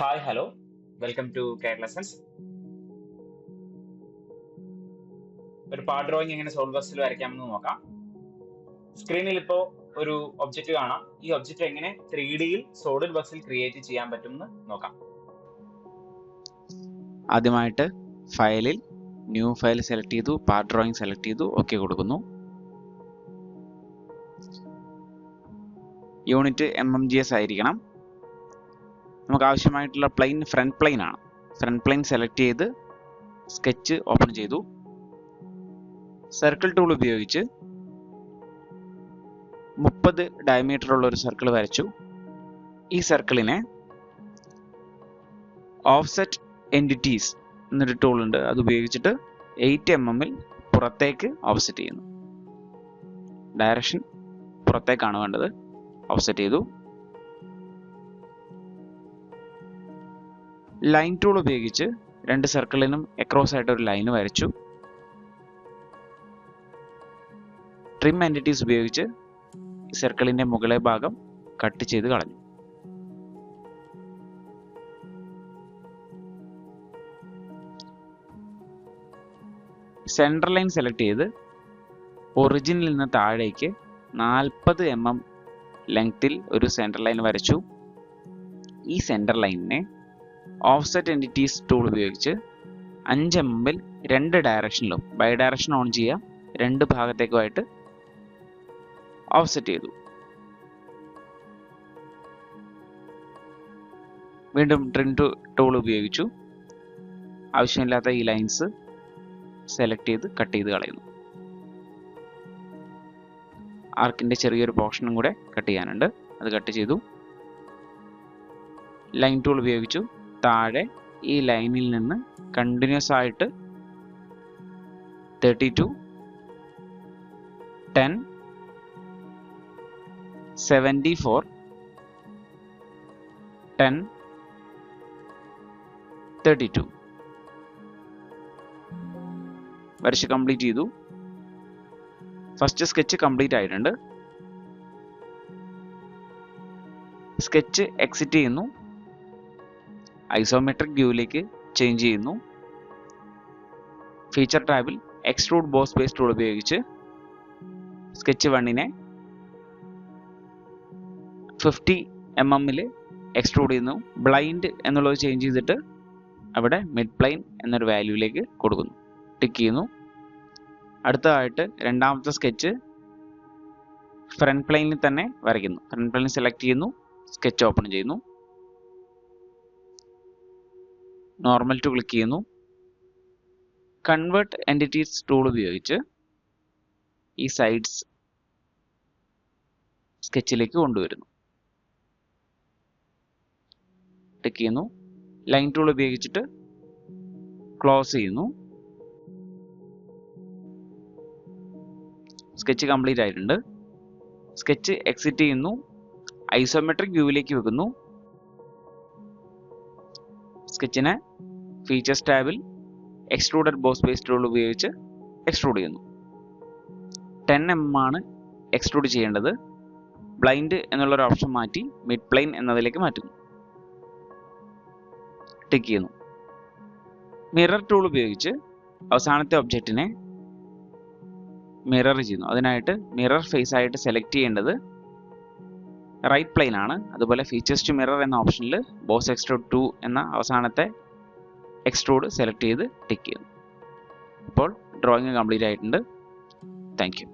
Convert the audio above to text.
Hi hello welcome to care lessons. ഒരു part drawing എങ്ങനെ solve ബോക്സിൽ വരയ്ക്കാമെന്ന് നോക്കാം. സ്ക്രീനിൽ ഇപ്പോൾ ഒരു ഒബ്ജക്റ്റ് കാണാം. ഈ ഒബ്ജക്റ്റ് എങ്ങനെ 3Dയിൽ സോളിഡ് വർക്സിൽ ക്രിയേറ്റ് ചെയ്യാൻ പറ്റുമെന്ന് നോക്കാം. ആദ്യമായിട്ട് ഫയലിൽ ന്യൂ ഫയൽ സെലക്ട് ചെയ്തു, പാർട്ട് ഡ്രോയിങ് സെലക്ട് ചെയ്തു, ഓക്കെ കൊടുക്കുന്നു. യൂണിറ്റ് MMGS ആയിരിക്കണം. നമുക്ക് ആവശ്യമായിട്ടുള്ള പ്ലെയിൻ ഫ്രണ്ട് പ്ലെയിൻ ആണ്. ഫ്രണ്ട് പ്ലെയിൻ സെലക്ട് ചെയ്ത് സ്കെച്ച് ഓപ്പൺ ചെയ്തു. സർക്കിൾ ടൂൾ ഉപയോഗിച്ച് 30 ഡയമീറ്റർ ഉള്ള ഒരു സർക്കിൾ വരച്ചു. ഈ സർക്കിളിനെ ഓഫ്സെറ്റ് എൻറ്റിറ്റീസ് എന്നൊരു ടൂൾ ഉണ്ട്, അത് ഉപയോഗിച്ചിട്ട് 8 mm പുറത്തേക്ക് ഓഫ്സെറ്റ് ചെയ്യുന്നു. ഡയറക്ഷൻ പുറത്തേക്കാണ് വേണ്ടത്. ഓഫ്സെറ്റ് ചെയ്തു. ലൈൻ ടൂൾ ഉപയോഗിച്ച് രണ്ട് സർക്കിളിനും അക്രോസ് ആയിട്ട് ഒരു ലൈൻ വരച്ചു. ട്രിം എൻറ്റിറ്റീസ് ഉപയോഗിച്ച് സർക്കിളിന്റെ മുകളെ ഭാഗം കട്ട് ചെയ്ത് കളഞ്ഞു. സെൻട്രൽ ലൈൻ സെലക്ട് ചെയ്ത് ഒറിജിനിൽ നിന്ന് താഴേക്ക് 40 mm ലെങ്ത്തിൽ ഒരു സെൻട്രൽ ലൈൻ വരച്ചു. ഈ സെൻട്രൽ ലൈനിനെ ഓഫ്സെറ്റ് എൻറ്റിറ്റീസ് ടൂൾ ഉപയോഗിച്ച് 5 mm രണ്ട് ഡയറക്ഷനിലും ബൈ ഡയറക്ഷൻ ഓൺ ചെയ്യാം, രണ്ട് ഭാഗത്തേക്കുമായിട്ട് ഓഫ്സെറ്റ് ചെയ്തു. വീണ്ടും ട്രിം ടൂൾ ഉപയോഗിച്ചു ആവശ്യമില്ലാത്ത ഈ ലൈൻസ് സെലക്ട് ചെയ്ത് കട്ട് ചെയ്ത് കളയുന്നു. ആർക്കിന്റെ ചെറിയൊരു പോർഷനും കൂടെ കട്ട് ചെയ്യാനുണ്ട്, അത് കട്ട് ചെയ്തു. ലൈൻ ടൂൾ ഉപയോഗിച്ചു താഴെ ഈ ലൈനിൽ നിന്ന് കണ്ടിന്യൂസ് ആയിട്ട് 32, 10, 74, 10, 32 വരച്ച് കംപ്ലീറ്റ് ചെയ്തു. ഫസ്റ്റ് സ്കെച്ച് കംപ്ലീറ്റ് ആയിട്ടുണ്ട്. സ്കെച്ച് എക്സിറ്റ് ചെയ്യുന്നു. ഐസോമെട്രിക് വ്യൂയിലേക്ക് ചേഞ്ച് ചെയ്യുന്നു. ഫീച്ചർ ടാബിൽ എക്സ്ട്രൂഡ് ബോസ് ബേസ് ടൂൾ ഉപയോഗിച്ച് സ്കെച്ച് 1നെ 50 mm എക്സ്ട്രൂഡ് ചെയ്യുന്നു. ബ്ലൈൻഡ് എന്നുള്ളത് ചേഞ്ച് ചെയ്തിട്ട് അവിടെ മിഡ് പ്ലെയിൻ എന്നൊരു വാല്യൂയിലേക്ക് കൊടുക്കുന്നു. ടിക്ക് ചെയ്യുന്നു. അടുത്തതായിട്ട് രണ്ടാമത്തെ സ്കെച്ച് ഫ്രണ്ട് പ്ലെയിനിൽ തന്നെ വരയ്ക്കുന്നു. ഫ്രണ്ട് പ്ലെയിൻ സെലക്ട് ചെയ്യുന്നു, സ്കെച്ച് ഓപ്പൺ ചെയ്യുന്നു, നോർമൽ ടു ക്ലിക്ക് ചെയ്യുന്നു. കൺവേർട്ട് എൻറ്റിറ്റീസ് ടൂൾ ഉപയോഗിച്ച് ഈ സൈഡ്സ് സ്കെച്ചിലേക്ക് കൊണ്ടുവരുന്നു. ടിക്ക് ചെയ്യുന്നു. ലൈൻ ടൂൾ ഉപയോഗിച്ചിട്ട് ക്ലോസ് ചെയ്യുന്നു. സ്കെച്ച് കംപ്ലീറ്റ് ആയിട്ടുണ്ട്. സ്കെച്ച് എക്സിറ്റ് ചെയ്യുന്നു. ഐസോമെട്രിക് വ്യൂവിലേക്ക് വെക്കുന്നു. സ്കെച്ചിനെ ഫീച്ചേഴ്സ് ടാബിൽ എക്സ്ട്രൂഡഡ് ബോസ് ബേസ് ടൂൾ ഉപയോഗിച്ച് എക്സ്ട്രൂഡ് ചെയ്യുന്നു. 10 mm ആണ് എക്സ്ട്രൂഡ് ചെയ്യേണ്ടത്. ബ്ലൈൻഡ് എന്നുള്ളൊരു ഓപ്ഷൻ മാറ്റി മിഡ് പ്ലെയിൻ എന്നതിലേക്ക് മാറ്റുന്നു. ടിക്ക് ചെയ്യുന്നു. മിറർ ടൂൾ ഉപയോഗിച്ച് അവസാനത്തെ ഒബ്ജക്റ്റിനെ മിറർ ചെയ്യുന്നു. അതിനായിട്ട് മിറർ ഫേസ് ആയിട്ട് സെലക്ട് ചെയ്യേണ്ടത് റൈറ്റ് പ്ലെയിൻ ആണ്. അതുപോലെ ഫീച്ചേഴ്സ് ടു മിറർ എന്ന ഓപ്ഷനിൽ ബോസ് എക്സ്ട്രൂഡ് 2 എന്ന അവസാനത്തെ എക്സ്ട്രൂഡ് സെലക്ട് ചെയ്ത് ടിക്ക് ചെയ്യുന്നു. ഇപ്പോൾ ഡ്രോയിങ് കംപ്ലീറ്റ് ആയിട്ടുണ്ട്. Thank you.